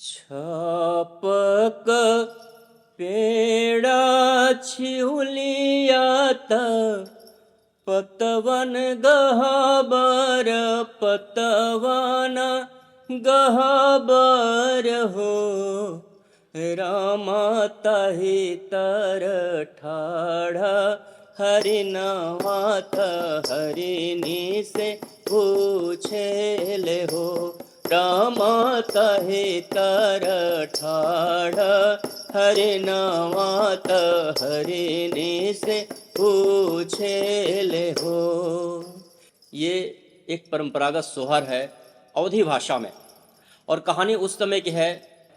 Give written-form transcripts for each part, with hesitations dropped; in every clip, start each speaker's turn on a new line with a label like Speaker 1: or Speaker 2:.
Speaker 1: छापक पेड़ा छिउलियात पतवन गहबर पतवन गहबर हो। रामा ताहि तर ठाढ़ा हरिनाथ हरिनी से पूछे ले हो। रामा ताहि तर ठाढ़ा हरिनाथ हरिनी से पूछे ले हो। ये एक परंपरागत सोहर है अवधी भाषा में, और कहानी उस समय की है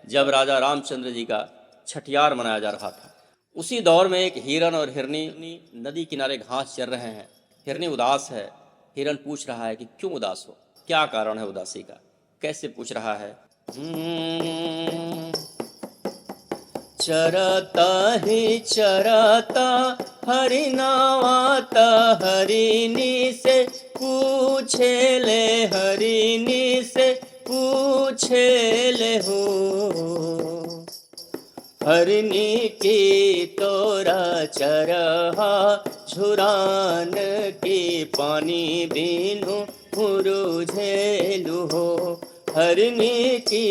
Speaker 1: जब राजा रामचंद्र जी का छठियार मनाया जा रहा था। उसी दौर में एक हिरन और हिरनी नदी किनारे घास चर रहे हैं। हिरनी उदास है। हिरन पूछ रहा है कि क्यों उदास हो, क्या कारण है उदासी का। कैसे पूछ रहा है? चरता ही चरता हरिनावाता हरिनी से पूछे ले हरिनी से पूछे ले हो। हरिनी की तोरा चरहा झुरान की पानी बीनु मुरुझेलु हो। हरिनी की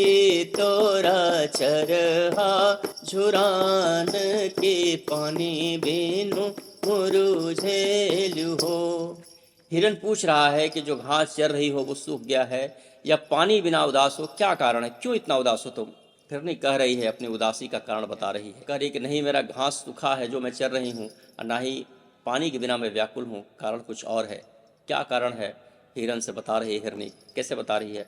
Speaker 1: तोरा चरहा झुरान की पानी बीनु मुरुझेलु हो। हिरन पूछ रहा है कि जो घास चर रही हो वो सूख गया है या पानी बिना उदास हो, क्या कारण है, क्यों इतना उदास हो तुम? हिरनी कह रही है, अपनी उदासी का कारण बता रही है। कह रही कि नहीं, मेरा घास सूखा है जो मैं चर रही हूँ, और ना ही पानी के बिना मैं व्याकुल हूँ, कारण कुछ और है। क्या कारण है? हिरन से बता रही है हिरनी। कैसे बता रही है?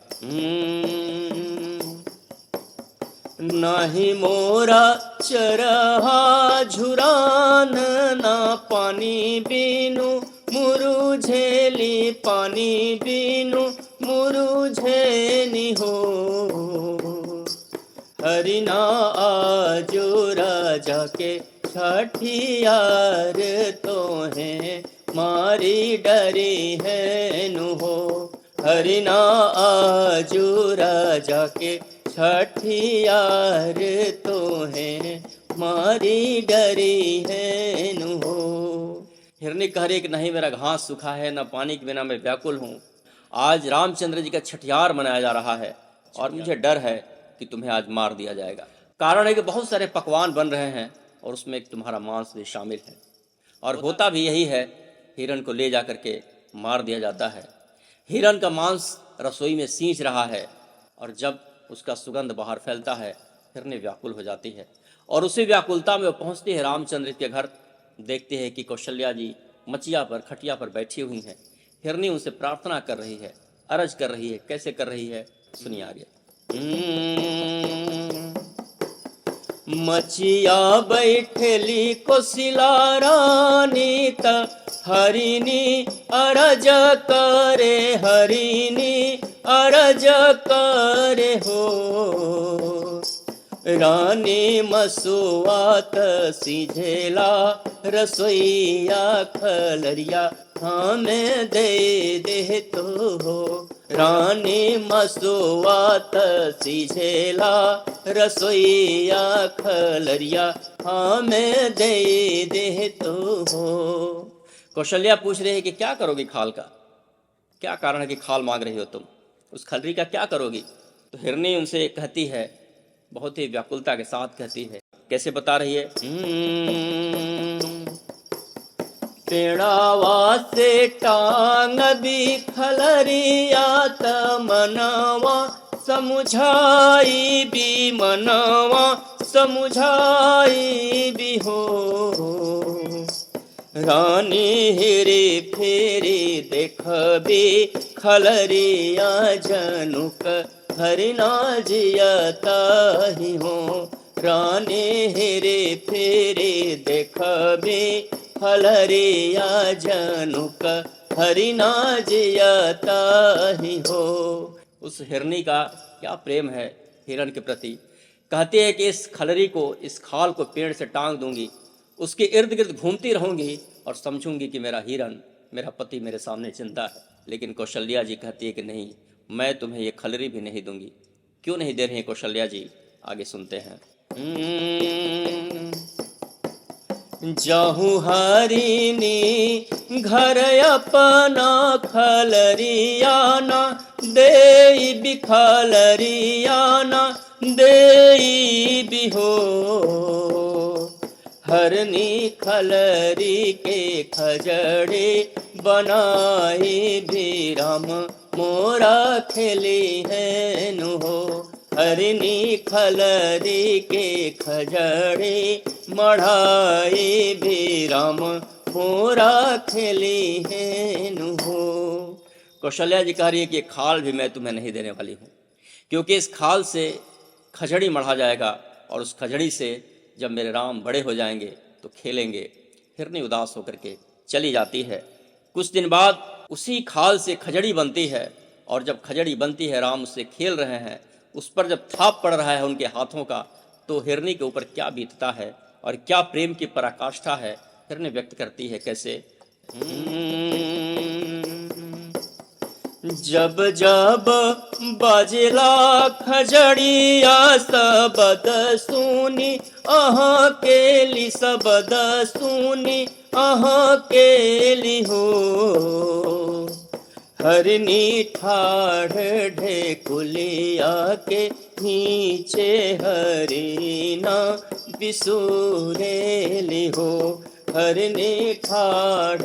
Speaker 1: नाही मोरा चरहा झुरान ना पानी बीनु मुरुझेली पानी बीनु मुरुझेनी हो। हरिना आजो राजा के छठियार तो हैं मारी डरी है नु हो। हरिना आजो राजा के छठियार तो हैं मारी डरी है नु हो। हिरनी कह रही कि नहीं, मेरा घास सूखा है, न पानी के बिना मैं व्याकुल हूँ। आज रामचंद्र जी का छठियार मनाया जा रहा है और मुझे डर है कि तुम्हें आज मार दिया जाएगा। कारण है कि बहुत सारे पकवान बन रहे हैं और उसमें एक तुम्हारा मांस भी शामिल है, और होता भी यही है। हिरन को ले जा करके मार दिया जाता है। हिरन का मांस रसोई में सींच रहा है, और जब उसका सुगंध बाहर फैलता है, हिरनी व्याकुल हो जाती है, और उसी व्याकुलता में वो पहुँचती है रामचंद्र के घर। देखते हैं कि कौशल्या जी मचिया पर खटिया पर बैठी हुई हैं। हिरनी उनसे प्रार्थना कर रही है, अरज कर रही है। कैसे कर रही है, सुनिए आगे। मचिया बैठली कोशिला रानी त हरिनी अरज करे हरिनी अरज करे हो। रानी मसुआत सीझेला रसोईया खलरिया हमें दे तो हो। रानी मसुआत सीझेला रसोईया खलरिया हमें दे तो हो। कौशल्या पूछ रही है कि क्या करोगी खाल का, क्या कारण है कि खाल मांग रही हो तुम, उस खलरी का क्या करोगी? तो हिरनी उनसे कहती है, बहुत ही व्याकुलता के साथ कहती है। कैसे बता रही है? पेड़ावा से टांग दी खलरिया त मनवा समुझाई भी मनवा समुझाई भी हो। रानी हिरी फेरी देखबी खलरिया जनुक हरिना जियता ही हो। रानी हिरी फेरी देखबी खलरिया जनुक हरिना जियता ही हो। उस हिरनी का क्या प्रेम है हिरन के प्रति। कहते हैं कि इस खलरी को, इस खाल को पेड़ से टांग दूंगी, उसके इर्द गिर्द घूमती रहूंगी और समझूंगी कि मेरा हिरन, मेरा पति मेरे सामने जिंदा है। लेकिन कौशल्या जी कहती है कि नहीं, मैं तुम्हें ये खलरी भी नहीं दूंगी। क्यों नहीं दे रही कौशल्या जी? आगे सुनते हैं। जाहू हरिनी घर अपना खलरियाना, देई बिखलरियाना देई बिहो। हरनी खलरी के खजड़े बनाई भी राम मोरा खेली है नुहो। हरनी खलरी के खजड़े मढ़ाई भी राम मोरा खेली है नुहो। कौशल्या जी कह रही है कि खाल भी मैं तुम्हें नहीं देने वाली हूँ, क्योंकि इस खाल से खजड़ी मढ़ा जाएगा और उस खजड़ी से जब मेरे राम बड़े हो जाएंगे तो खेलेंगे। हिरनी उदास होकर के चली जाती है। कुछ दिन बाद उसी खाल से खजड़ी बनती है, और जब खजड़ी बनती है, राम उससे खेल रहे हैं, उस पर जब थाप पड़ रहा है उनके हाथों का, तो हिरनी के ऊपर क्या बीतता है और क्या प्रेम की पराकाष्ठा है, हिरनी व्यक्त करती है कैसे। जब जब बजला खजड़िया सबद सुनी, अहाँ केली सबद सुनी, अहाँ केली हो। हरनी ठाढ़ ढेकुलिया के नीचे हरीना बिसुरेली हो। हरनी ठाढ़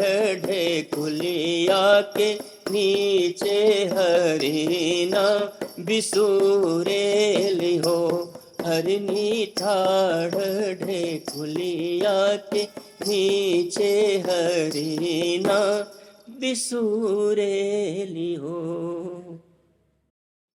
Speaker 1: ढेकुलिया के नीचे हरीना बिसुरेली हो। हरनी ठाढ़ ढेकुलिया के नीचे हरीना बिसुरेली हो।